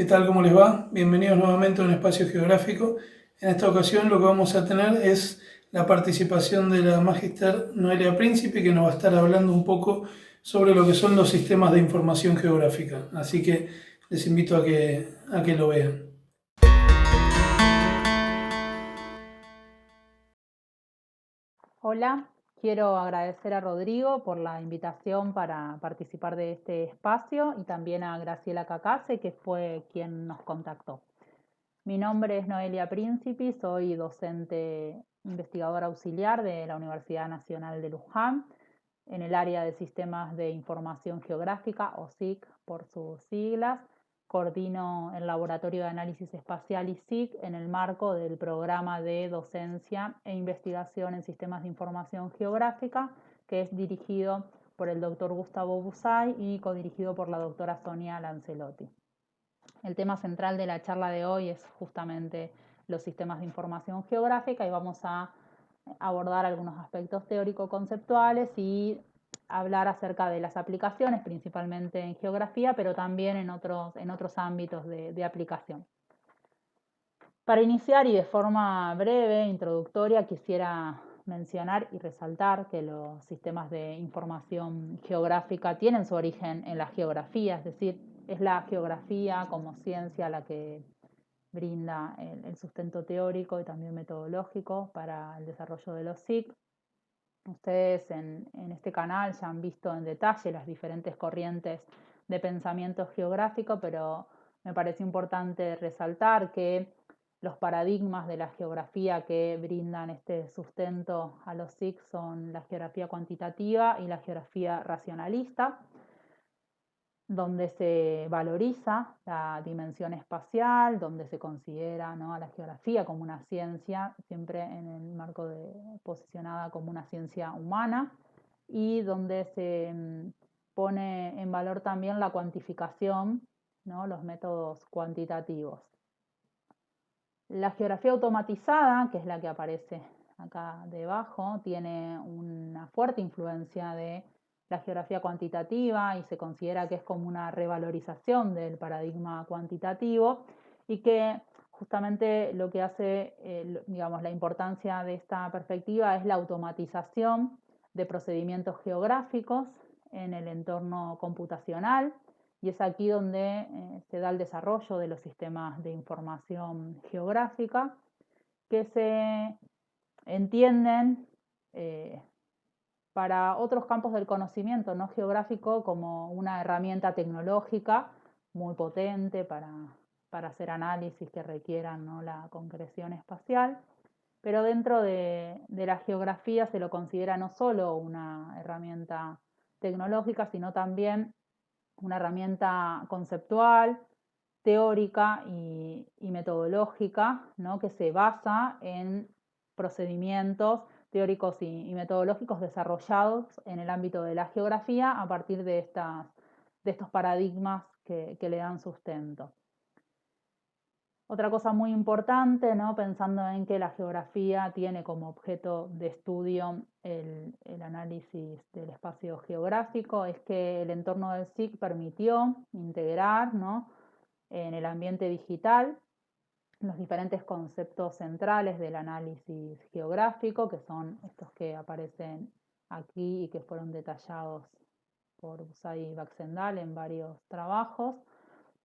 ¿Qué tal? ¿Cómo les va? Bienvenidos nuevamente a un espacio geográfico. En esta ocasión lo que vamos a tener es la participación de la Magister Noelia Príncipe, que nos va a estar hablando un poco sobre lo que son los sistemas de información geográfica. Así que les invito a que lo vean. Hola, quiero agradecer a Rodrigo por la invitación para participar de este espacio y también a Graciela Cacase, que fue quien nos contactó. Mi nombre es Noelia Príncipe, soy docente investigadora auxiliar de la Universidad Nacional de Luján en el área de Sistemas de Información Geográfica, o SIC por sus siglas. Coordino el Laboratorio de Análisis Espacial y SIC en el marco del programa de docencia e investigación en sistemas de información geográfica, que es dirigido por el doctor Gustavo Busay y codirigido por la doctora Sonia Lancelotti. El tema central de la charla de hoy es justamente los sistemas de información geográfica y vamos a abordar algunos aspectos teórico-conceptuales y hablar acerca de las aplicaciones, principalmente en geografía, pero también en otros ámbitos de aplicación. Para iniciar y de forma breve, introductoria, quisiera mencionar y resaltar que los sistemas de información geográfica tienen su origen en la geografía, es decir, es la geografía como ciencia la que brinda el sustento teórico y también metodológico para el desarrollo de los SIC. Ustedes en este canal ya han visto en detalle las diferentes corrientes de pensamiento geográfico, pero me parece importante resaltar que los paradigmas de la geografía que brindan este sustento a los SIC son la geografía cuantitativa y la geografía racionalista, donde se valoriza la dimensión espacial, donde se considera, ¿no?, a la geografía como una ciencia, siempre en el marco posicionada como una ciencia humana, y donde se pone en valor también la cuantificación, ¿no?, los métodos cuantitativos. La geografía automatizada, que es la que aparece acá debajo, tiene una fuerte influencia de la geografía cuantitativa y se considera que es como una revalorización del paradigma cuantitativo y que justamente lo que hace, digamos, la importancia de esta perspectiva es la automatización de procedimientos geográficos en el entorno computacional, y es aquí donde se da el desarrollo de los sistemas de información geográfica que se entienden para otros campos del conocimiento no geográfico como una herramienta tecnológica muy potente para hacer análisis que requieran, ¿no?, la concreción espacial, pero dentro de la geografía se lo considera no solo una herramienta tecnológica, sino también una herramienta conceptual, teórica y metodológica, ¿no?, que se basa en procedimientos teóricos y metodológicos desarrollados en el ámbito de la geografía a partir de estos paradigmas que le dan sustento. Otra cosa muy importante, ¿no?, pensando en que la geografía tiene como objeto de estudio el análisis del espacio geográfico, es que el entorno del SIC permitió integrar, ¿no?, en el ambiente digital los diferentes conceptos centrales del análisis geográfico, que son estos que aparecen aquí y que fueron detallados por Busay y Baxendal en varios trabajos,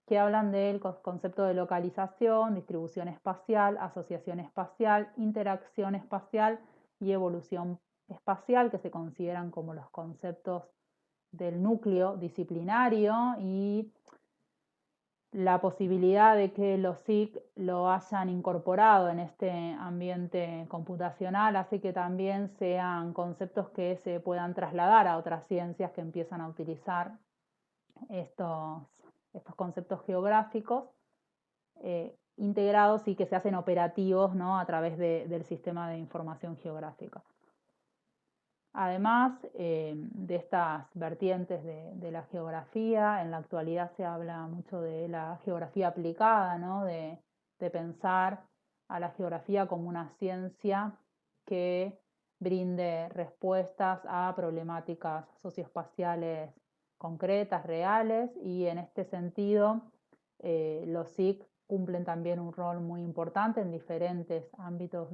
que hablan del concepto de localización, distribución espacial, asociación espacial, interacción espacial y evolución espacial, que se consideran como los conceptos del núcleo disciplinario, y la posibilidad de que los SIC lo hayan incorporado en este ambiente computacional hace que también sean conceptos que se puedan trasladar a otras ciencias que empiezan a utilizar estos conceptos geográficos integrados y que se hacen operativos, ¿no?, a través del sistema de información geográfica. Además de estas vertientes de la geografía, en la actualidad se habla mucho de la geografía aplicada, ¿no?, de pensar a la geografía como una ciencia que brinde respuestas a problemáticas socioespaciales concretas, reales, y en este sentido los SIG cumplen también un rol muy importante en diferentes ámbitos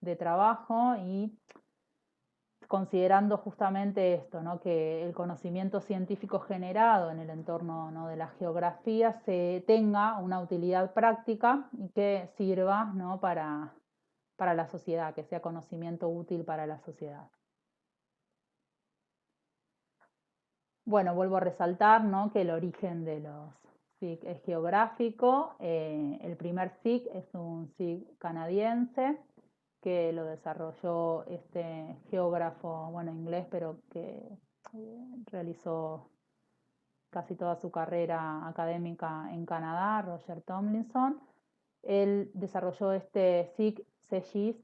de trabajo y considerando justamente esto, ¿no? Que el conocimiento científico generado en el entorno, ¿no? de la geografía tenga una utilidad práctica y que sirva, ¿no? para la sociedad, que sea conocimiento útil para la sociedad. Bueno, vuelvo a resaltar, ¿no? que el origen de los SIG es geográfico. El primer SIG es un SIG canadiense que lo desarrolló este geógrafo, bueno, inglés, pero que realizó casi toda su carrera académica en Canadá, Roger Tomlinson. Él desarrolló este SIG CGIS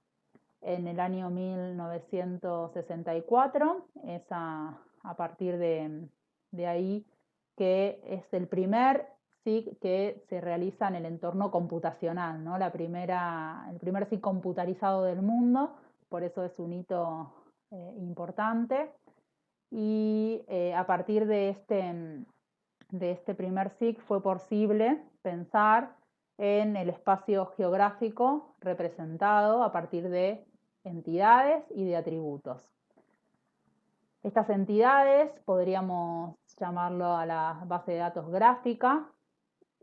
en el año 1964. Es a partir de ahí que es el primer SIG que se realiza en el entorno computacional, ¿no? El primer SIG computarizado del mundo, por eso es un hito importante. Y a partir de este primer SIG fue posible pensar en el espacio geográfico representado a partir de entidades y de atributos. Estas entidades podríamos llamarlo a la base de datos gráfica.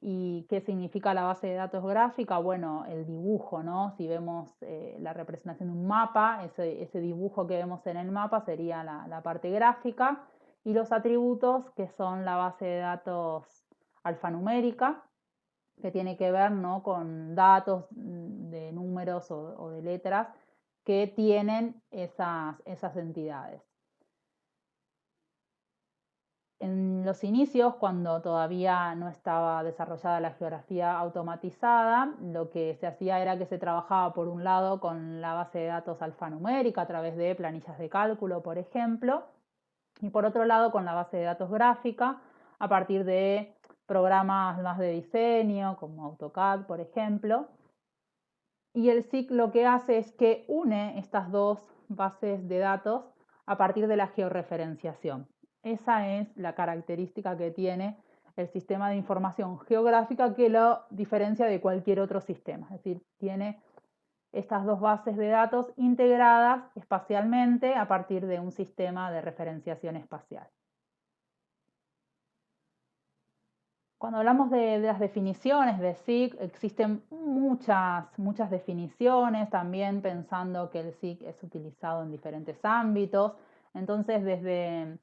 ¿Y qué significa la base de datos gráfica? Bueno, el dibujo, ¿no? Si vemos la representación de un mapa, ese dibujo que vemos en el mapa sería la parte gráfica, y los atributos, que son la base de datos alfanumérica, que tiene que ver, ¿no? con datos de números o de letras que tienen esas entidades. En los inicios, cuando todavía no estaba desarrollada la geografía automatizada, lo que se hacía era que se trabajaba por un lado con la base de datos alfanumérica a través de planillas de cálculo, por ejemplo, y por otro lado con la base de datos gráfica a partir de programas más de diseño como AutoCAD, por ejemplo. Y el SIG lo que hace es que une estas dos bases de datos a partir de la georreferenciación. Esa es la característica que tiene el sistema de información geográfica que lo diferencia de cualquier otro sistema. Es decir, tiene estas dos bases de datos integradas espacialmente a partir de un sistema de referenciación espacial. Cuando hablamos de las definiciones de SIG, existen muchas definiciones, también pensando que el SIG es utilizado en diferentes ámbitos. Entonces, desde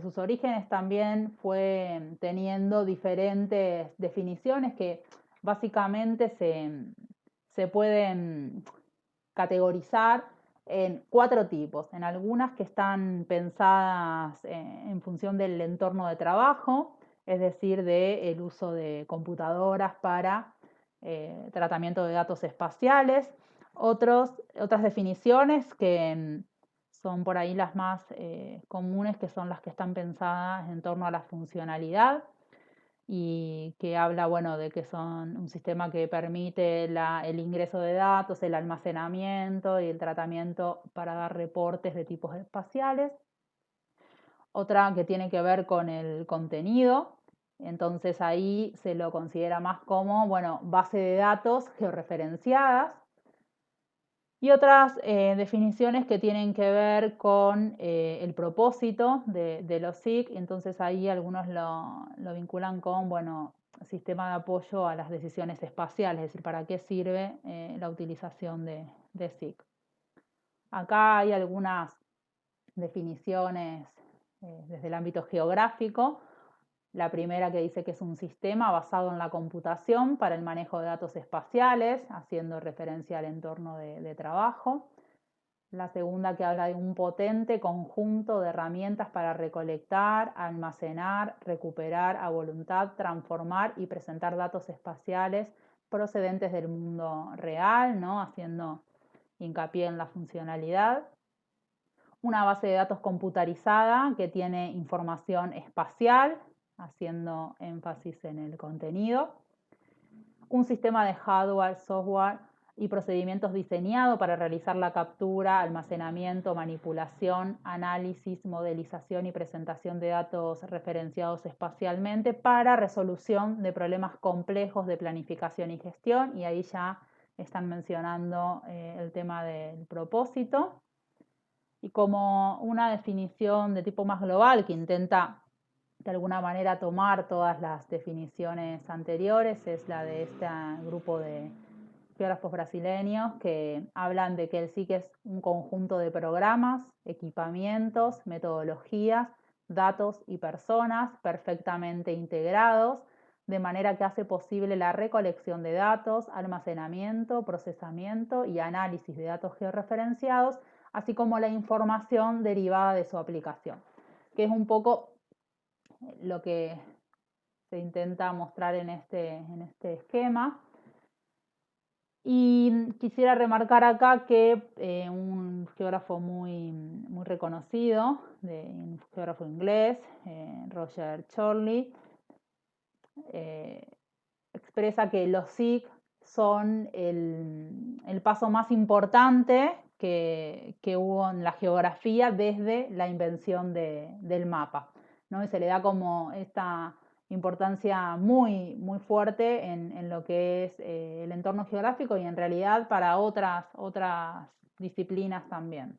sus orígenes también fue teniendo diferentes definiciones que básicamente se pueden categorizar en 4 tipos. En algunas que están pensadas en función del entorno de trabajo, es decir, del uso de computadoras para tratamiento de datos espaciales. Otras definiciones que son por ahí las más comunes, que son las que están pensadas en torno a la funcionalidad y que habla, bueno, de que son un sistema que permite el ingreso de datos, el almacenamiento y el tratamiento para dar reportes de tipos espaciales. Otra que tiene que ver con el contenido, entonces ahí se lo considera más como, bueno, base de datos georreferenciadas. Y otras definiciones que tienen que ver con el propósito de los SIG, entonces ahí algunos lo vinculan con, bueno, sistema de apoyo a las decisiones espaciales, es decir, para qué sirve la utilización de SIG. Acá hay algunas definiciones desde el ámbito geográfico. La primera que dice que es un sistema basado en la computación para el manejo de datos espaciales, haciendo referencia al entorno de trabajo. La segunda que habla de un potente conjunto de herramientas para recolectar, almacenar, recuperar a voluntad, transformar y presentar datos espaciales procedentes del mundo real, ¿no? Haciendo hincapié en la funcionalidad. Una base de datos computarizada que tiene información espacial, haciendo énfasis en el contenido. Un sistema de hardware, software y procedimientos diseñados para realizar la captura, almacenamiento, manipulación, análisis, modelización y presentación de datos referenciados espacialmente para resolución de problemas complejos de planificación y gestión. Y ahí ya están mencionando el tema del propósito. Y como una definición de tipo más global que intenta de alguna manera tomar todas las definiciones anteriores es la de este grupo de geógrafos brasileños que hablan de que el SIC es un conjunto de programas, equipamientos, metodologías, datos y personas perfectamente integrados, de manera que hace posible la recolección de datos, almacenamiento, procesamiento y análisis de datos georreferenciados, así como la información derivada de su aplicación, que es un poco lo que se intenta mostrar en este esquema. Y quisiera remarcar acá que un geógrafo muy reconocido, un geógrafo inglés, Roger Chorley, expresa que los SIG son el paso más importante que hubo en la geografía desde la invención del mapa, ¿no? Y se le da como esta importancia muy fuerte en lo que es el entorno geográfico y en realidad para otras disciplinas también.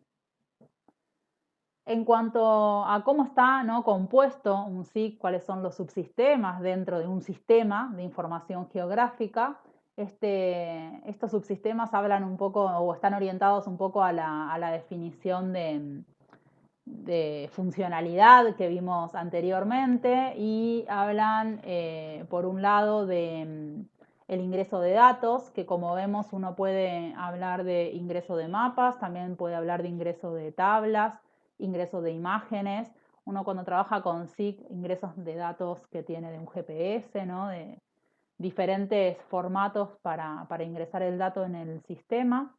En cuanto a cómo está, ¿no?, compuesto un SIG, cuáles son los subsistemas dentro de un sistema de información geográfica, estos subsistemas hablan un poco o están orientados un poco a la definición de funcionalidad que vimos anteriormente y hablan, por un lado, de el ingreso de datos, que como vemos uno puede hablar de ingreso de mapas, también puede hablar de ingreso de tablas, ingreso de imágenes. Uno cuando trabaja con SIG, ingresos de datos que tiene de un GPS, ¿no?, de diferentes formatos para ingresar el dato en el sistema.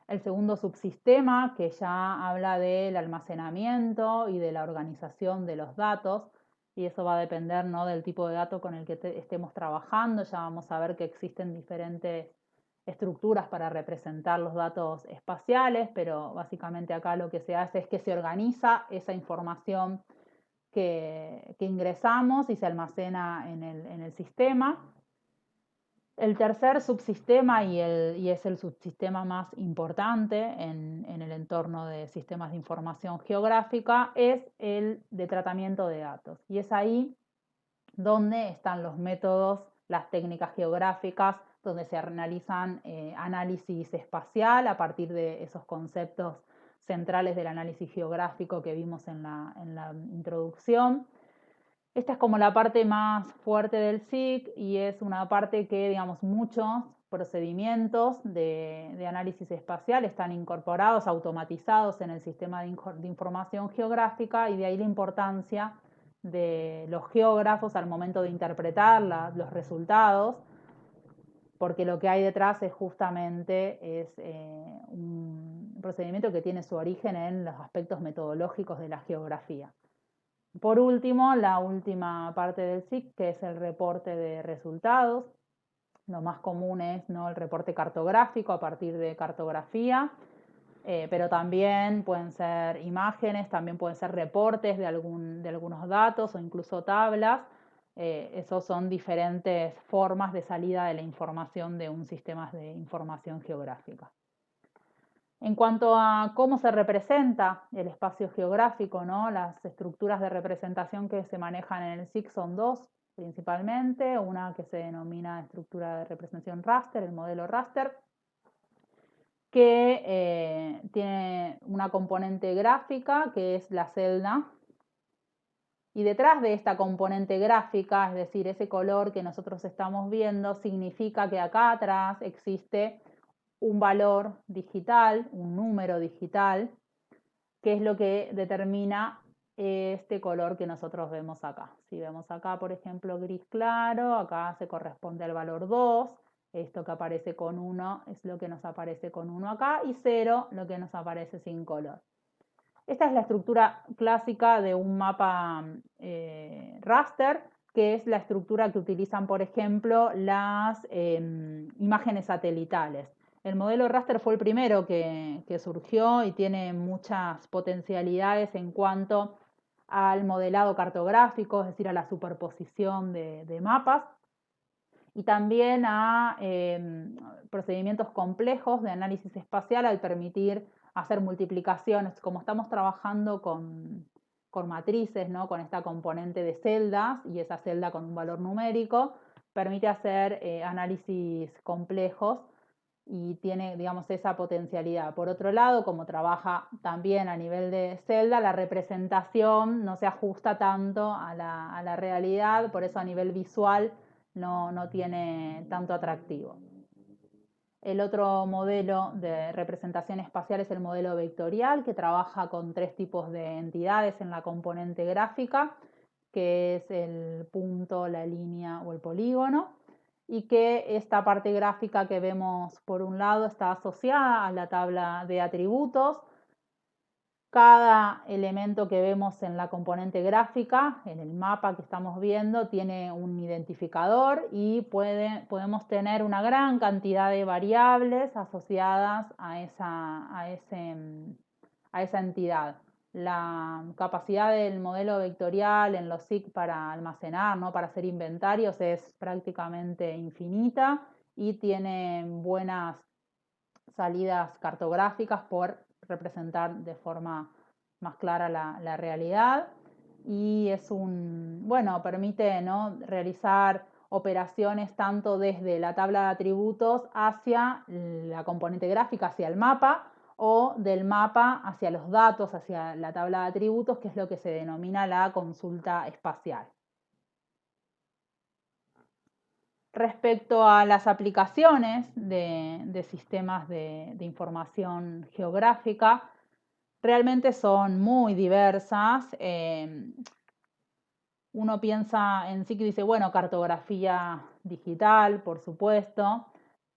El segundo subsistema, que ya habla del almacenamiento y de la organización de los datos, y eso va a depender, ¿no?, del tipo de dato con el que estemos trabajando. Ya vamos a ver que existen diferentes estructuras para representar los datos espaciales, pero básicamente acá lo que se hace es que se organiza esa información que ingresamos y se almacena en el sistema. El tercer subsistema, y es el subsistema más importante en el entorno de sistemas de información geográfica, es el de tratamiento de datos. Y es ahí donde están los métodos, las técnicas geográficas, donde se realizan análisis espacial a partir de esos conceptos centrales del análisis geográfico que vimos en la introducción. Esta es como la parte más fuerte del SIG y es una parte que, digamos, muchos procedimientos de análisis espacial están incorporados, automatizados en el sistema de información geográfica, y de ahí la importancia de los geógrafos al momento de interpretar los resultados, porque lo que hay detrás es justamente un procedimiento que tiene su origen en los aspectos metodológicos de la geografía. Por último, la última parte del SIG, que es el reporte de resultados. Lo más común es, ¿no?, el reporte cartográfico a partir de cartografía, pero también pueden ser imágenes, también pueden ser reportes de algunos datos o incluso tablas. Esos son diferentes formas de salida de la información de un sistema de información geográfica. En cuanto a cómo se representa el espacio geográfico, ¿no?, las estructuras de representación que se manejan en el SIG son dos principalmente. Una que se denomina estructura de representación raster, el modelo raster, que tiene una componente gráfica que es la celda. Y detrás de esta componente gráfica, es decir, ese color que nosotros estamos viendo, significa que acá atrás existe un valor digital, un número digital, que es lo que determina este color que nosotros vemos acá. Si vemos acá, por ejemplo, gris claro, acá se corresponde al valor 2, esto que aparece con 1 es lo que nos aparece con 1 acá, y 0 lo que nos aparece sin color. Esta es la estructura clásica de un mapa raster, que es la estructura que utilizan, por ejemplo, las imágenes satelitales. El modelo raster fue el primero que surgió y tiene muchas potencialidades en cuanto al modelado cartográfico, es decir, a la superposición de mapas, y también a procedimientos complejos de análisis espacial al permitir hacer multiplicaciones. Como estamos trabajando con matrices, ¿no? Con esta componente de celdas y esa celda con un valor numérico, permite hacer análisis complejos y tiene, digamos, esa potencialidad. Por otro lado, como trabaja también a nivel de celda, la representación no se ajusta tanto a la realidad, por eso a nivel visual no tiene tanto atractivo. El otro modelo de representación espacial es el modelo vectorial, que trabaja con 3 tipos de entidades en la componente gráfica, que es el punto, la línea o el polígono, y que esta parte gráfica que vemos por un lado está asociada a la tabla de atributos. Cada elemento que vemos en la componente gráfica, en el mapa que estamos viendo, tiene un identificador y podemos tener una gran cantidad de variables asociadas a esa entidad. La capacidad del modelo vectorial en los SIG para almacenar, ¿no? Para hacer inventarios es prácticamente infinita y tiene buenas salidas cartográficas por representar de forma más clara la realidad, y permite, ¿no? Realizar operaciones tanto desde la tabla de atributos hacia la componente gráfica, hacia el mapa, o del mapa hacia los datos, hacia la tabla de atributos, que es lo que se denomina la consulta espacial. Respecto a las aplicaciones de sistemas de información geográfica, realmente son muy diversas. Uno piensa en sí que dice, bueno, cartografía digital, por supuesto,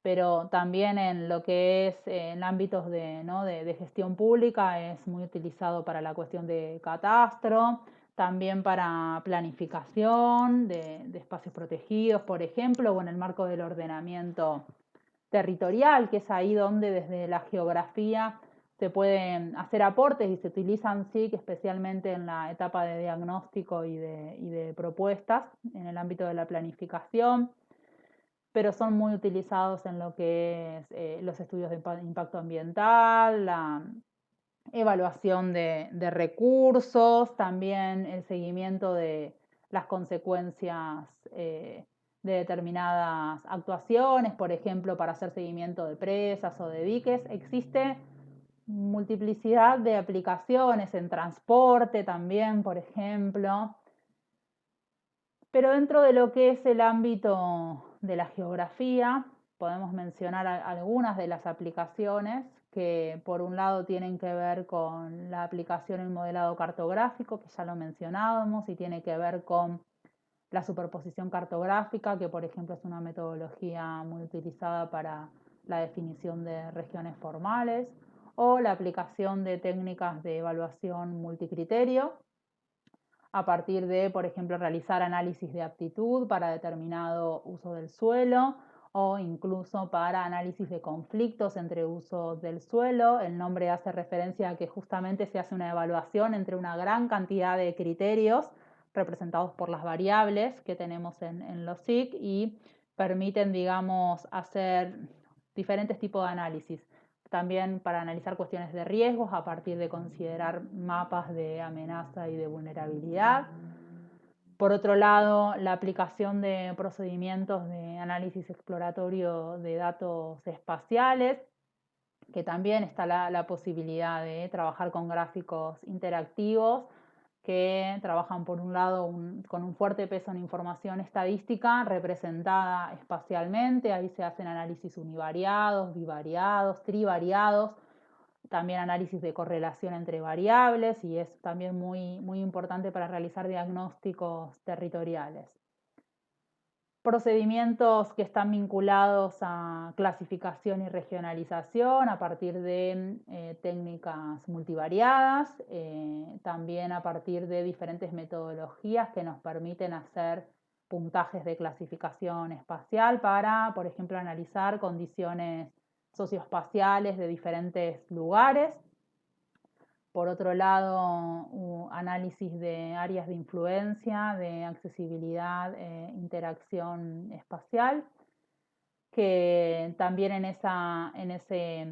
pero también en lo que es en ámbitos de gestión pública es muy utilizado para la cuestión de catastro, también para planificación de espacios protegidos, por ejemplo, o en el marco del ordenamiento territorial, que es ahí donde desde la geografía se pueden hacer aportes y se utilizan SIC especialmente en la etapa de diagnóstico y de propuestas en el ámbito de la planificación, pero son muy utilizados en lo que es los estudios de impacto ambiental, la evaluación de recursos, también el seguimiento de las consecuencias de determinadas actuaciones, por ejemplo, para hacer seguimiento de presas o de diques. Existe multiplicidad de aplicaciones en transporte también, por ejemplo, pero dentro de lo que es el ámbito de la geografía, podemos mencionar algunas de las aplicaciones que por un lado tienen que ver con la aplicación en modelado cartográfico, que ya lo mencionábamos, y tiene que ver con la superposición cartográfica, que por ejemplo es una metodología muy utilizada para la definición de regiones formales, o la aplicación de técnicas de evaluación multicriterio, a partir de, por ejemplo, realizar análisis de aptitud para determinado uso del suelo, o incluso para análisis de conflictos entre usos del suelo. El nombre hace referencia a que justamente se hace una evaluación entre una gran cantidad de criterios representados por las variables que tenemos en los SIC, y permiten, digamos, hacer diferentes tipos de análisis. También para analizar cuestiones de riesgos a partir de considerar mapas de amenaza y de vulnerabilidad. Por otro lado, la aplicación de procedimientos de análisis exploratorio de datos espaciales, que también está la posibilidad de trabajar con gráficos interactivos que trabajan por un lado con un fuerte peso en información estadística representada espacialmente. Ahí se hacen análisis univariados, bivariados, trivariados, también análisis de correlación entre variables, y es también muy importante para realizar diagnósticos territoriales. Procedimientos que están vinculados a clasificación y regionalización a partir de técnicas multivariadas, también a partir de diferentes metodologías que nos permiten hacer puntajes de clasificación espacial para, por ejemplo, analizar condiciones socioespaciales de diferentes lugares. Por otro lado, análisis de áreas de influencia, de accesibilidad, interacción espacial, que también en ese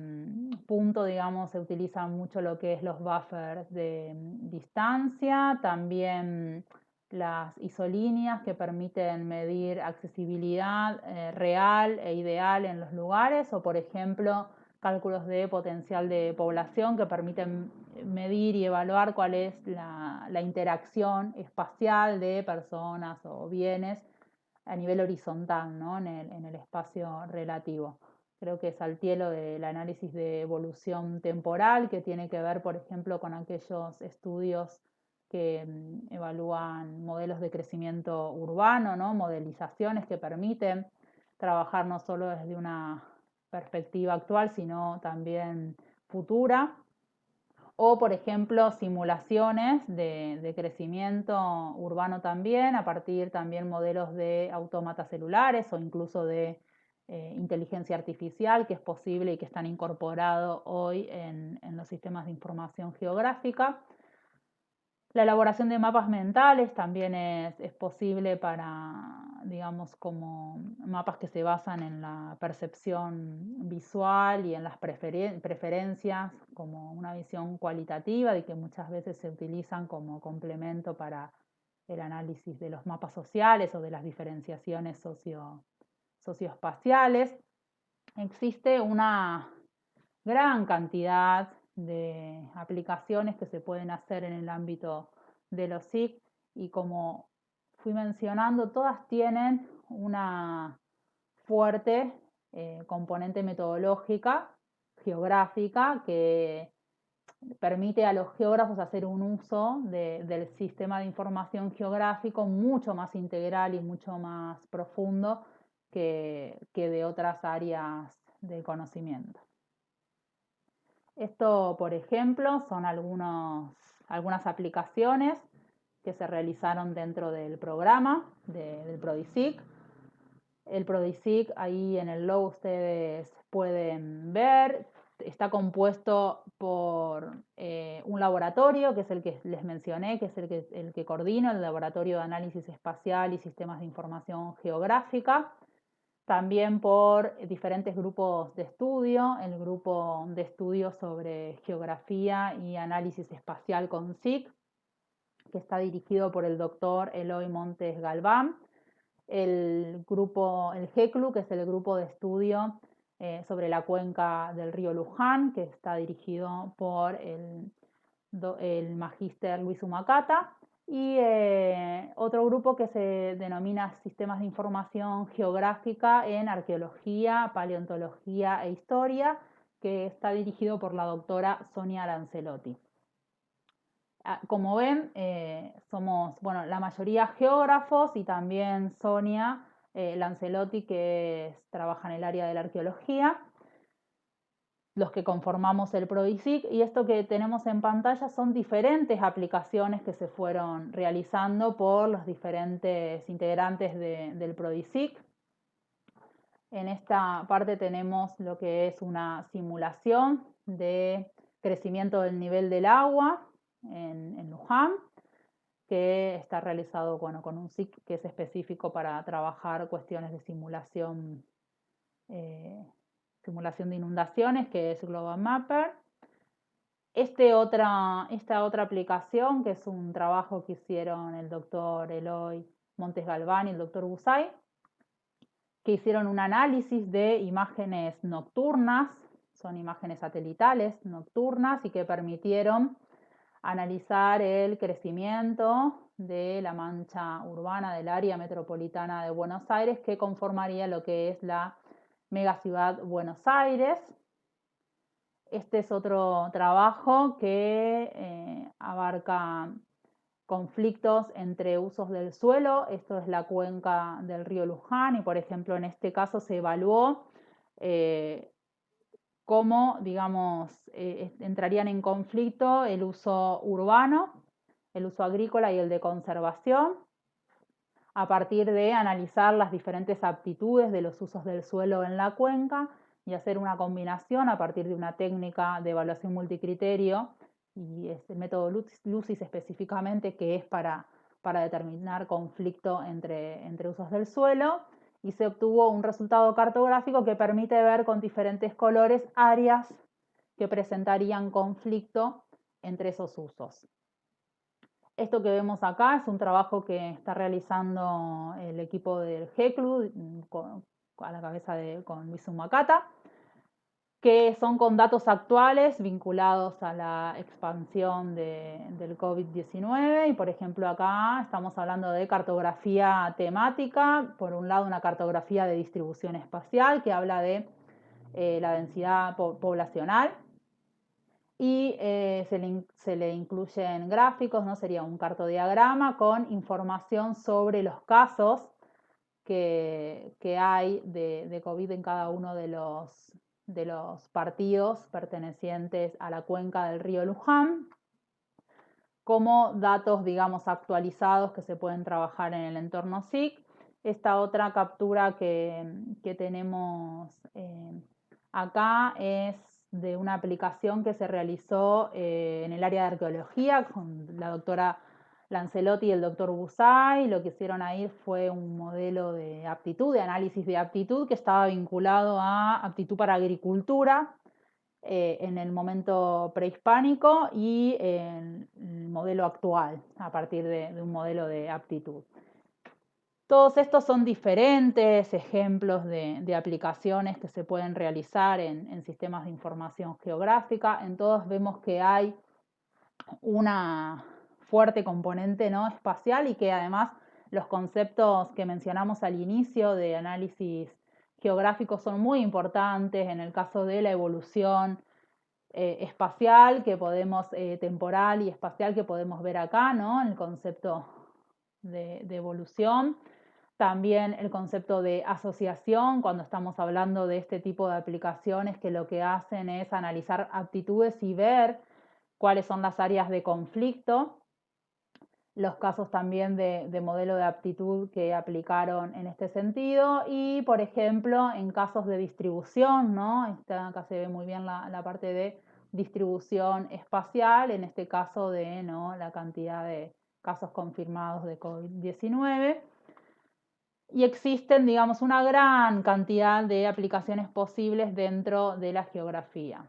punto, digamos, se utiliza mucho lo que es los buffers de distancia, también las isolíneas que permiten medir accesibilidad real e ideal en los lugares, o por ejemplo cálculos de potencial de población que permiten medir y evaluar cuál es la interacción espacial de personas o bienes a nivel horizontal, ¿no? en el espacio relativo. Creo que salté lo del análisis de evolución temporal, que tiene que ver, por ejemplo, con aquellos estudios que evalúan modelos de crecimiento urbano, ¿no? Modelizaciones que permiten trabajar no solo desde una perspectiva actual, sino también futura. O, por ejemplo, simulaciones de crecimiento urbano también, a partir también modelos de autómatas celulares o incluso de inteligencia artificial, que es posible y que están incorporados hoy en los sistemas de información geográfica. La elaboración de mapas mentales también es posible para, digamos, como mapas que se basan en la percepción visual y en las preferencias, como una visión cualitativa y que muchas veces se utilizan como complemento para el análisis de los mapas sociales o de las diferenciaciones socioespaciales. Existe una gran cantidad de aplicaciones que se pueden hacer en el ámbito de los SIC y como fui mencionando, todas tienen una fuerte componente metodológica, geográfica, que permite a los geógrafos hacer un uso del sistema de información geográfico mucho más integral y mucho más profundo que de otras áreas de conocimiento. Esto, por ejemplo, son algunas aplicaciones que se realizaron dentro del programa del PRODISIC. El PRODISIC, ahí en el logo ustedes pueden ver, está compuesto por un laboratorio, que es el que les mencioné, que es el que coordina el Laboratorio de Análisis Espacial y Sistemas de Información Geográfica. También por diferentes grupos de estudio, el grupo de estudio sobre geografía y análisis espacial con SIC, que está dirigido por el doctor Eloy Montes Galván, el GECLU, que es el grupo de estudio sobre la cuenca del río Luján, que está dirigido por el magíster Luis Humacata, y otro grupo que se denomina Sistemas de Información Geográfica en Arqueología, Paleontología e Historia, que está dirigido por la doctora Sonia Lancelotti. Como ven, somos, bueno, la mayoría geógrafos y también Sonia Lancelotti, que trabaja en el área de la arqueología, los que conformamos el PRODISIC, y esto que tenemos en pantalla son diferentes aplicaciones que se fueron realizando por los diferentes integrantes del PRODISIC. En esta parte tenemos lo que es una simulación de crecimiento del nivel del agua en Luján, que está realizado con un SIC que es específico para trabajar cuestiones de simulación de inundaciones, que es Global Mapper. Esta otra aplicación, que es un trabajo que hicieron el doctor Eloy Montes Galván y el doctor Busay, que hicieron un análisis de imágenes nocturnas, son imágenes satelitales nocturnas, y que permitieron analizar el crecimiento de la mancha urbana del área metropolitana de Buenos Aires, que conformaría lo que es la megaciudad Buenos Aires. Este es otro trabajo que abarca conflictos entre usos del suelo. Esto es la cuenca del río Luján y, por ejemplo, en este caso se evaluó cómo, digamos, entrarían en conflicto el uso urbano, el uso agrícola y el de conservación, a partir de analizar las diferentes aptitudes de los usos del suelo en la cuenca y hacer una combinación a partir de una técnica de evaluación multicriterio, y el método LUCIS específicamente, que es para determinar conflicto entre usos del suelo, y se obtuvo un resultado cartográfico que permite ver con diferentes colores áreas que presentarían conflicto entre esos usos. Esto que vemos acá es un trabajo que está realizando el equipo del GECLU a la cabeza con Luis Makata, que son con datos actuales vinculados a la expansión del COVID-19. Y por ejemplo acá estamos hablando de cartografía temática. Por un lado, una cartografía de distribución espacial que habla de la densidad poblacional, y se le incluyen gráficos, ¿no? Sería un cartodiagrama con información sobre los casos que hay de COVID en cada uno de los partidos pertenecientes a la cuenca del río Luján, como datos, digamos, actualizados que se pueden trabajar en el entorno SIC. Esta otra captura que tenemos acá es de una aplicación que se realizó en el área de arqueología con la doctora Lancelotti y el doctor Busay. Lo que hicieron ahí fue un modelo de aptitud, de análisis de aptitud, que estaba vinculado a aptitud para agricultura en el momento prehispánico y en el modelo actual, a partir de un modelo de aptitud. Todos estos son diferentes ejemplos de aplicaciones que se pueden realizar en sistemas de información geográfica. En todos vemos que hay una fuerte componente, ¿no?, espacial, y que además los conceptos que mencionamos al inicio de análisis geográfico son muy importantes en el caso de la evolución espacial que podemos, temporal y espacial, que podemos ver acá, ¿no?, el concepto de evolución. También el concepto de asociación, cuando estamos hablando de este tipo de aplicaciones que lo que hacen es analizar aptitudes y ver cuáles son las áreas de conflicto. Los casos también de modelo de aptitud que aplicaron en este sentido. Y, por ejemplo, en casos de distribución, ¿no? Acá se ve muy bien la parte de distribución espacial, en este caso de, ¿no?, la cantidad de casos confirmados de COVID-19. Y existen, digamos, una gran cantidad de aplicaciones posibles dentro de la geografía.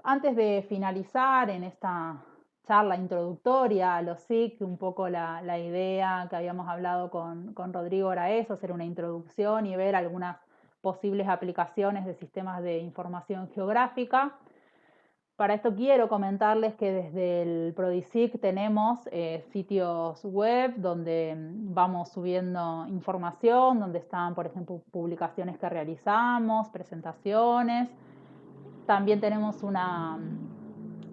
Antes de finalizar en esta charla introductoria a los SIC, un poco la idea que habíamos hablado con Rodrigo era eso, hacer una introducción y ver algunas posibles aplicaciones de sistemas de información geográfica. Para esto quiero comentarles que desde el PRODISIC tenemos sitios web donde vamos subiendo información, donde están, por ejemplo, publicaciones que realizamos, presentaciones. También tenemos una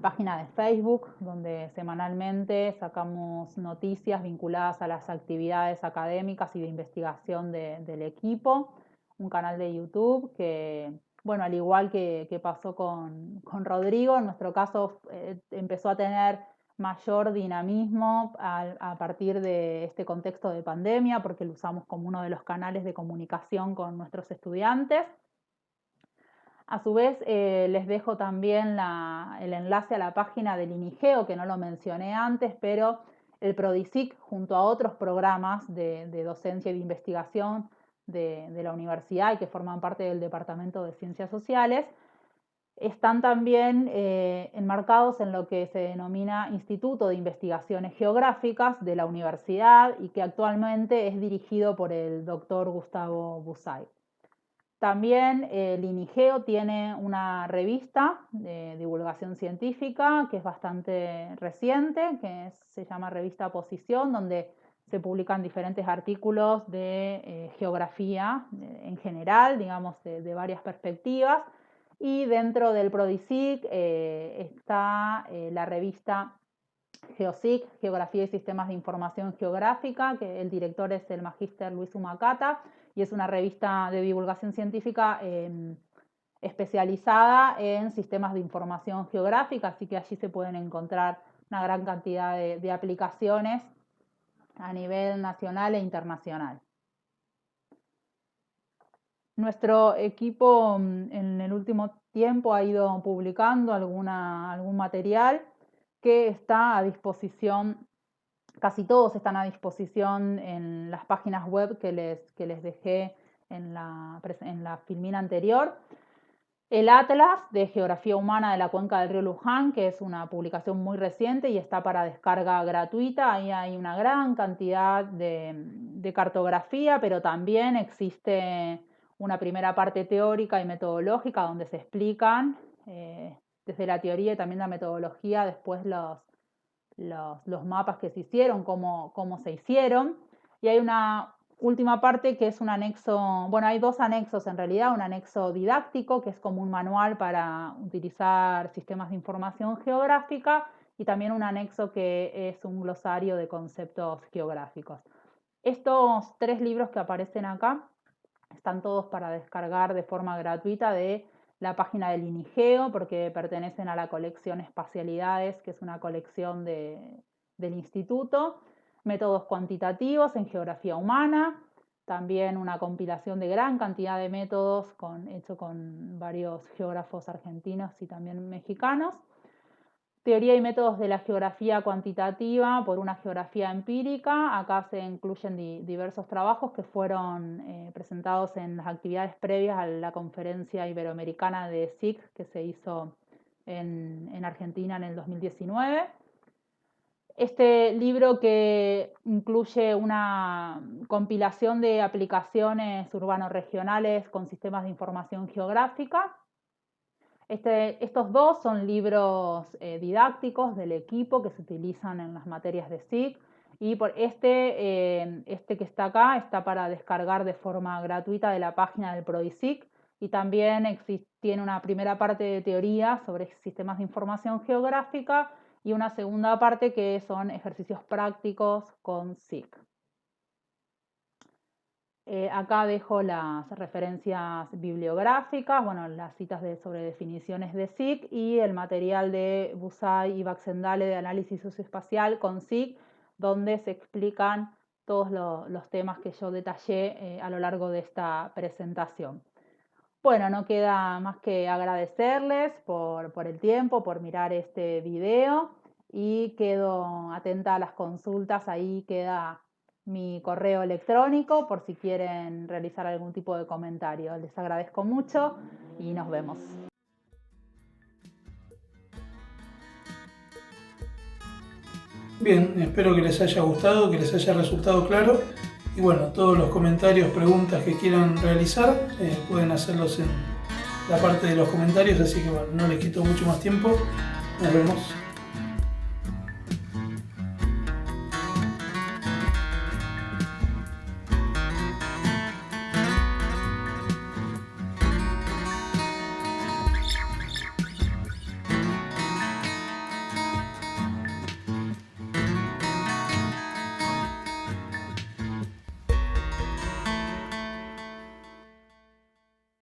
página de Facebook donde semanalmente sacamos noticias vinculadas a las actividades académicas y de investigación del equipo. Un canal de YouTube que, bueno, al igual que pasó con Rodrigo, en nuestro caso empezó a tener mayor dinamismo a partir de este contexto de pandemia, porque lo usamos como uno de los canales de comunicación con nuestros estudiantes. A su vez, les dejo también el enlace a la página del INIGEO, que no lo mencioné antes, pero el PRODISIC, junto a otros programas de docencia y de investigación de la universidad y que forman parte del Departamento de Ciencias Sociales, están también enmarcados en lo que se denomina Instituto de Investigaciones Geográficas de la universidad, y que actualmente es dirigido por el doctor Gustavo Busay. También el INIGEO tiene una revista de divulgación científica que es bastante reciente, que se llama Revista Posición, donde se publican diferentes artículos de geografía en general, digamos, de varias perspectivas. Y dentro del PRODISIC está la revista GeoSIC, Geografía y Sistemas de Información Geográfica, que el director es el magíster Luis Makata, y es una revista de divulgación científica especializada en sistemas de información geográfica, así que allí se pueden encontrar una gran cantidad de aplicaciones a nivel nacional e internacional. Nuestro equipo en el último tiempo ha ido publicando algún material que está a disposición, casi todos están a disposición en las páginas web que les dejé en la filmina anterior. El Atlas de Geografía Humana de la Cuenca del Río Luján, que es una publicación muy reciente y está para descarga gratuita. Ahí hay una gran cantidad de cartografía, pero también existe una primera parte teórica y metodológica donde se explican desde la teoría y también la metodología después los mapas que se hicieron, cómo se hicieron. Y hay una última parte que es un anexo, bueno, hay dos anexos en realidad, un anexo didáctico que es como un manual para utilizar sistemas de información geográfica y también un anexo que es un glosario de conceptos geográficos. Estos 3 libros que aparecen acá están todos para descargar de forma gratuita de la página del INIGEO porque pertenecen a la colección Espacialidades, que es una colección del instituto. Métodos cuantitativos en geografía humana, también una compilación de gran cantidad de métodos hecho con varios geógrafos argentinos y también mexicanos. Teoría y métodos de la geografía cuantitativa por una geografía empírica. Acá se incluyen diversos trabajos que fueron presentados en las actividades previas a la conferencia iberoamericana de SIC que se hizo en Argentina en el 2019. Este libro que incluye una compilación de aplicaciones urbano-regionales con sistemas de información geográfica. Estos dos son libros didácticos del equipo que se utilizan en las materias de SIC y por este que está acá está para descargar de forma gratuita de la página del PRODISIC y también tiene una primera parte de teoría sobre sistemas de información geográfica y una segunda parte que son ejercicios prácticos con SIC. Acá dejo las referencias bibliográficas, bueno, las citas sobre definiciones de SIC y el material de Busay y Baxendale de análisis socioespacial con SIC, donde se explican todos los temas que yo detallé a lo largo de esta presentación. Bueno, no queda más que agradecerles por el tiempo, por mirar este video y quedo atenta a las consultas. Ahí queda mi correo electrónico por si quieren realizar algún tipo de comentario. Les agradezco mucho y nos vemos. Bien, espero que les haya gustado, que les haya resultado claro. Y bueno, todos los comentarios, preguntas que quieran realizar, pueden hacerlos en la parte de los comentarios, así que bueno, no les quito mucho más tiempo. Nos vemos.